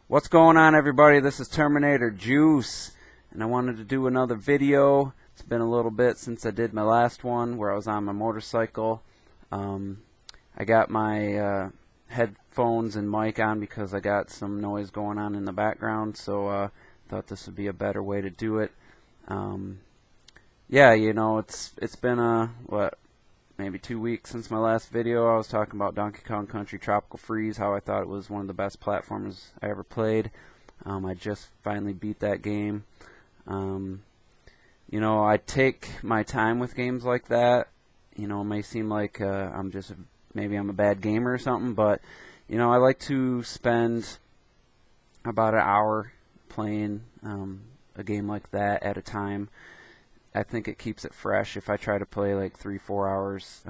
What's going on, everybody? This is Terminator Juice, and I wanted to do another video. It's been a little bit since I did my last one where I was on my motorcycle. I got my headphones and mic on because I got some noise going on in the background, so thought this would be a better way to do it. Yeah, you know, it's been maybe 2 weeks since my last video. I was talking about Donkey Kong Country Tropical Freeze, how I thought it was one of the best platformers I ever played. I just finally beat that game. You know, I take my time with games like that. You know, it may seem like maybe I'm a bad gamer or something, but you know, I like to spend about an hour playing a game like that at a time. I think it keeps it fresh. If I try to play like 3-4 hours,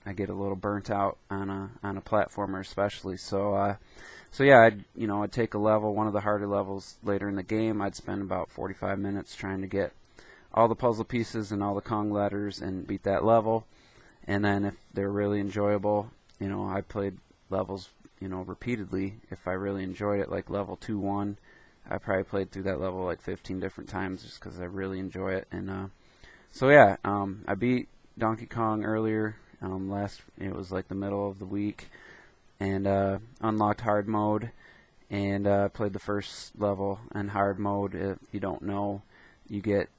I get a little burnt out on a platformer, especially. So yeah, I'd take a level, one of the harder levels later in the game. I'd spend about 45 minutes trying to get all the puzzle pieces and all the Kong letters and beat that level. And then if they're really enjoyable, you know, I played levels, you know, repeatedly. If I really enjoyed it, like level 2-1. I probably played through that level like 15 different times just because I really enjoy it. And so yeah, I beat Donkey Kong earlier. It was like the middle of the week, and unlocked hard mode, and played the first level in hard mode. If you don't know, you get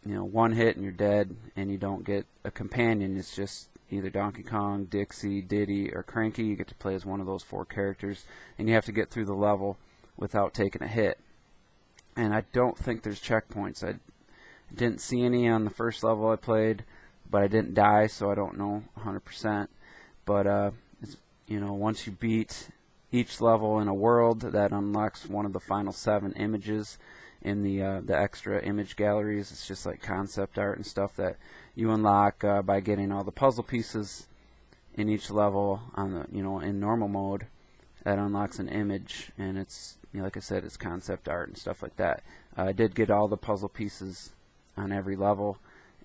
one hit and you're dead, and you don't get a companion. It's just either Donkey Kong, Dixie, Diddy, or Cranky. You get to play as one of those 4 characters, and you have to get through the level without taking a hit. And I don't think there's checkpoints. I didn't see any on the first level I played, but I didn't die, so I don't know 100%. But once you beat each level in a world, that unlocks one of the final 7 images in the extra image galleries. It's just like concept art and stuff that you unlock by getting all the puzzle pieces in each level on the in normal mode. That unlocks an image, and it's, like I said, it's concept art and stuff like that. I did get all the puzzle pieces on every level,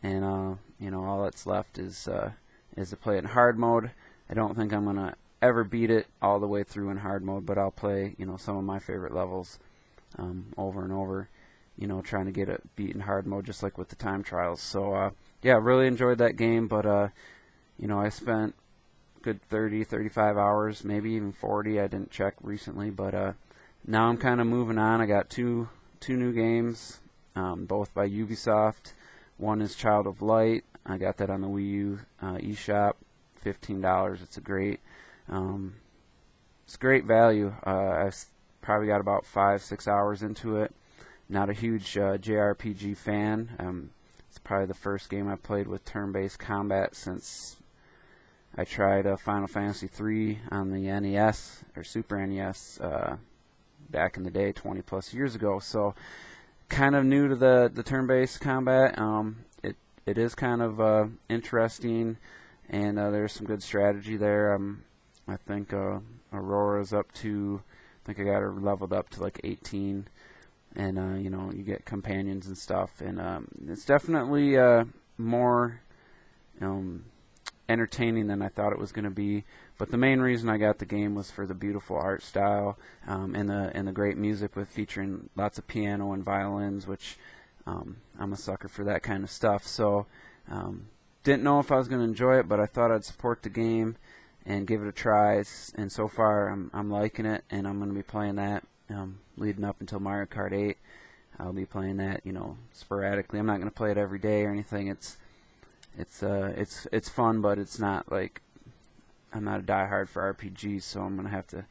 and all that's left is to play it in hard mode. I don't think I'm gonna ever beat it all the way through in hard mode, but I'll play some of my favorite levels over and over, trying to get it beat in hard mode, just like with the time trials. So yeah, really enjoyed that game, but I spent good 30-35 hours, maybe even 40. I didn't check recently, but now I'm kind of moving on. I got two new games, both by Ubisoft. One is Child of Light. I got that on the Wii U eShop, $15. It's great value. I've probably got about 5-6 hours into it. Not a huge JRPG fan. It's probably the first game I played with turn-based combat since I tried Final Fantasy III on the NES or Super NES back in the day, 20 plus years ago. So kind of new to the turn-based combat. It is kind of interesting, and there's some good strategy there. I think Aurora's up to, I think I got her leveled up to like 18, and you get companions and stuff, and it's definitely more entertaining than I thought it was going to be. But the main reason I got the game was for the beautiful art style and the great music, with featuring lots of piano and violins, which I'm a sucker for that kind of stuff. So didn't know if I was going to enjoy it, but I thought I'd support the game and give it a try. And so far I'm liking it, and I'm going to be playing that leading up until Mario Kart 8. I'll be playing that sporadically. I'm not going to play it every day or anything. It's fun, but it's not like, I'm not a diehard for RPGs, so I'm gonna have to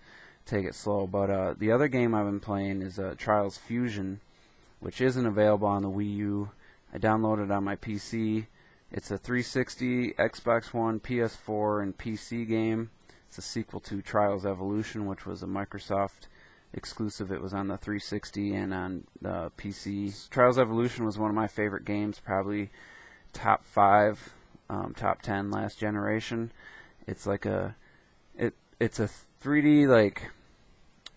take it slow. But the other game I've been playing is Trials Fusion, which isn't available on the Wii U. I downloaded it on my PC. It's a 360, Xbox One, PS4, and PC game. It's a sequel to Trials Evolution, which was a Microsoft exclusive. It was on the 360 and on the PC. Trials Evolution was one of my favorite games, probably top 5, top 10 last generation. It's like it's a 3D like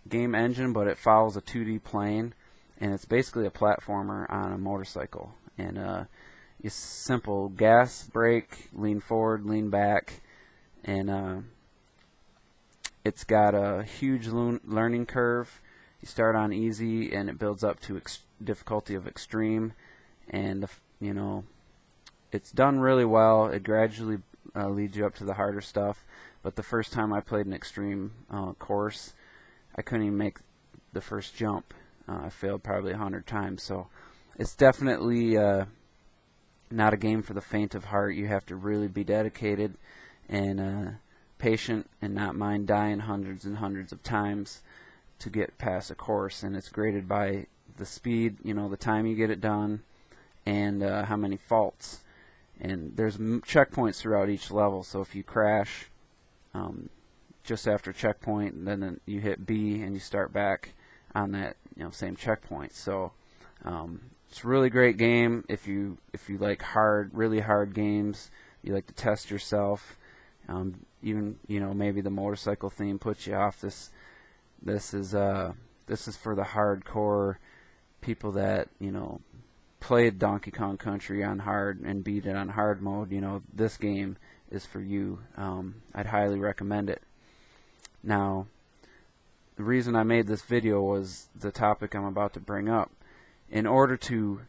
game engine, but it follows a 2D plane, and it's basically a platformer on a motorcycle. And it's simple: gas, brake, lean forward, lean back, and it's got a huge learning curve. You start on easy, and it builds up to difficulty of extreme, and you know, it's done really well. It gradually leads you up to the harder stuff. But the first time I played an extreme course, I couldn't even make the first jump. I failed probably 100 times. So it's definitely not a game for the faint of heart. You have to really be dedicated and patient, and not mind dying hundreds and hundreds of times to get past a course. And it's graded by the speed, you know, the time you get it done, and how many faults. And there's checkpoints throughout each level. So if you crash just after checkpoint, then you hit B and you start back on that, you know, same checkpoint. So it's a really great game if you like really hard games. You like to test yourself. Even, you know, maybe the motorcycle theme puts you off. This is for the hardcore people that, you know, played Donkey Kong Country on hard and beat it on hard mode. You know, this game is for you. I'd highly recommend it. Now, the reason I made this video was the topic I'm about to bring up. In order to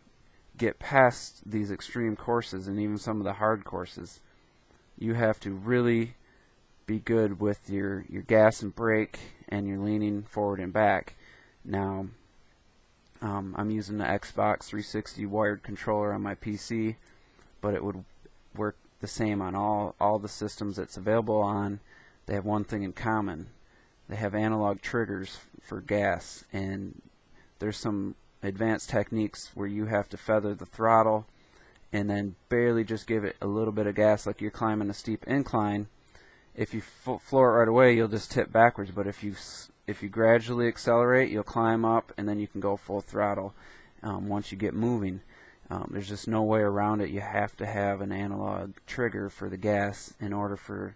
get past these extreme courses and even some of the hard courses, you have to really be good with your gas and brake and your leaning forward and back. Now, I'm using the Xbox 360 wired controller on my PC, but it would work the same on all the systems it's available on. They have one thing in common. They have analog triggers for gas, and there's some advanced techniques where you have to feather the throttle and then barely just give it a little bit of gas, like you're climbing a steep incline. If you floor it right away, you'll just tip backwards, but if you gradually accelerate, you'll climb up, and then you can go full throttle once you get moving. There's just no way around it. You have to have an analog trigger for the gas in order for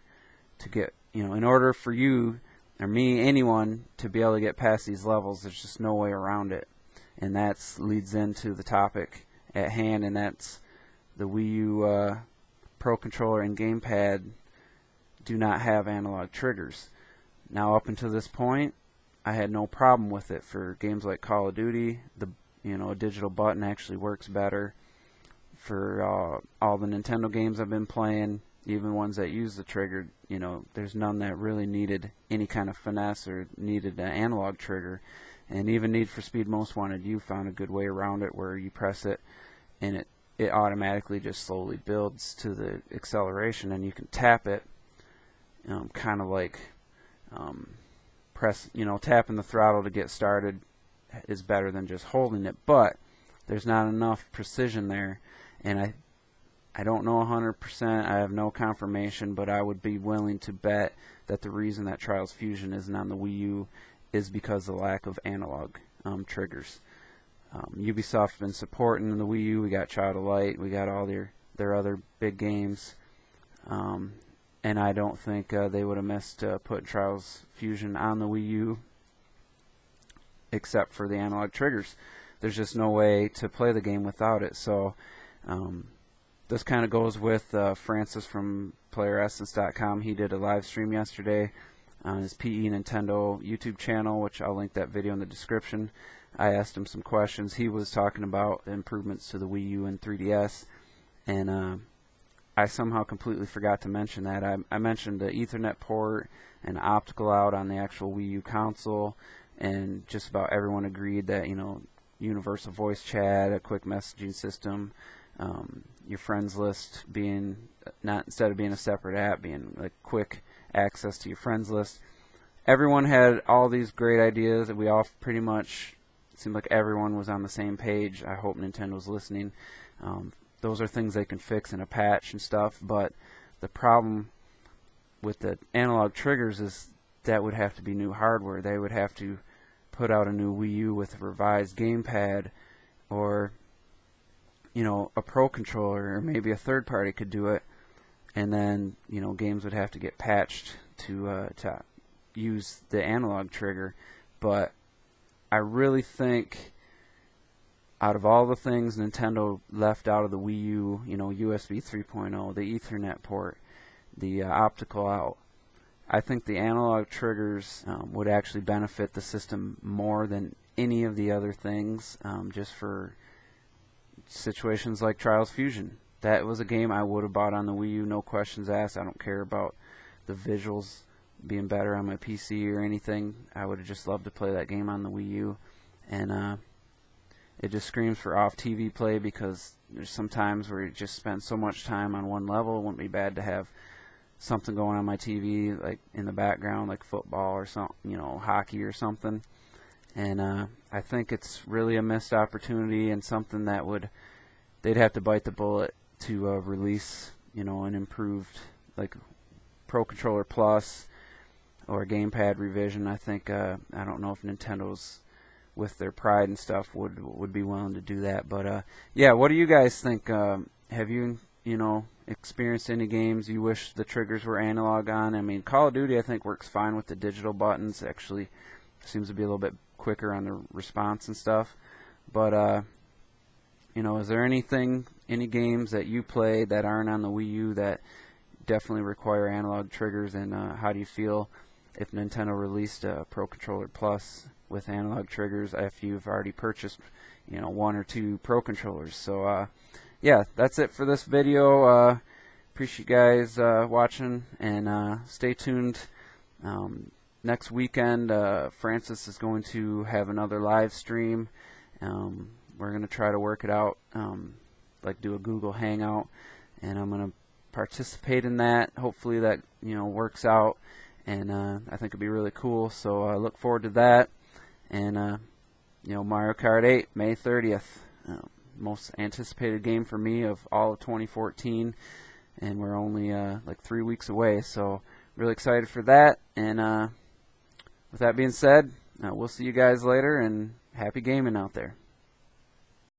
you or me, anyone, to be able to get past these levels. There's just no way around it. And that leads into the topic at hand, and that's the Wii U Pro Controller and Gamepad do not have analog triggers. Now, up until this point, I had no problem with it. For games like Call of Duty, a digital button actually works better. For all the Nintendo games I've been playing, even ones that use the trigger, there's none that really needed any kind of finesse or needed an analog trigger. And even Need for Speed Most Wanted, you found a good way around it, where you press it and it automatically just slowly builds to the acceleration, and you can tap it, kind of like tapping the throttle to get started is better than just holding it, but there's not enough precision there. And I don't know 100%, I have no confirmation, but I would be willing to bet that the reason that Trials Fusion isn't on the Wii U is because of the lack of analog triggers. Ubisoft's been supporting the Wii U. We got Child of Light, we got all their other big games, and I don't think they would have missed putting Trials Fusion on the Wii U except for the analog triggers. There's just no way to play the game without it. So this kind of goes with Francis from PlayerEssence.com. He did a live stream yesterday on his PE Nintendo YouTube channel, which I'll link that video in the description. I asked him some questions. He was talking about the improvements to the Wii U and 3DS, and I somehow completely forgot to mention that. I mentioned the Ethernet port and optical out on the actual Wii U console, and just about everyone agreed that, universal voice chat, a quick messaging system, your friends list being instead of being a separate app, being like quick access to your friends list. Everyone had all these great ideas that we all pretty much seemed like everyone was on the same page. I hope Nintendo's listening. Those are things they can fix in a patch and stuff, but the problem with the analog triggers is that would have to be new hardware. They would have to put out a new Wii U with a revised gamepad, or a Pro Controller, or maybe a third party could do it, and then games would have to get patched to use the analog trigger. But I really think out of all the things Nintendo left out of the Wii U, USB 3.0, the Ethernet port, the optical out, I think the analog triggers would actually benefit the system more than any of the other things, just for situations like Trials Fusion. That was a game I would have bought on the Wii U, no questions asked. I don't care about the visuals being better on my PC or anything. I would have just loved to play that game on the Wii U. And it just screams for off-TV play, because there's some times where you just spend so much time on one level. It wouldn't be bad to have something going on my TV, like in the background, like football or something, you know, hockey or something. And I think it's really a missed opportunity, and something that they'd have to bite the bullet to release, you know, an improved, like, Pro Controller Plus or Gamepad revision. I think I don't know if Nintendo's, with their pride and stuff, would be willing to do that. But yeah, what do you guys think? Have you experienced any games you wish the triggers were analog on? I mean, Call of Duty I think works fine with the digital buttons. Actually seems to be a little bit quicker on the response and stuff. But is there any games that you play that aren't on the Wii U that definitely require analog triggers? And how do you feel if Nintendo released a Pro Controller Plus with analog triggers if you've already purchased, one or two Pro Controllers? So yeah, that's it for this video. Appreciate you guys watching, and stay tuned. Next weekend, Francis is going to have another live stream. We're going to try to work it out, like do a Google Hangout, and I'm going to participate in that. Hopefully that works out, and I think it'll be really cool. So I look forward to that. And Mario Kart 8, May 30th, most anticipated game for me of all of 2014, and we're only like 3 weeks away. So really excited for that. And with that being said, we'll see you guys later, and happy gaming out there.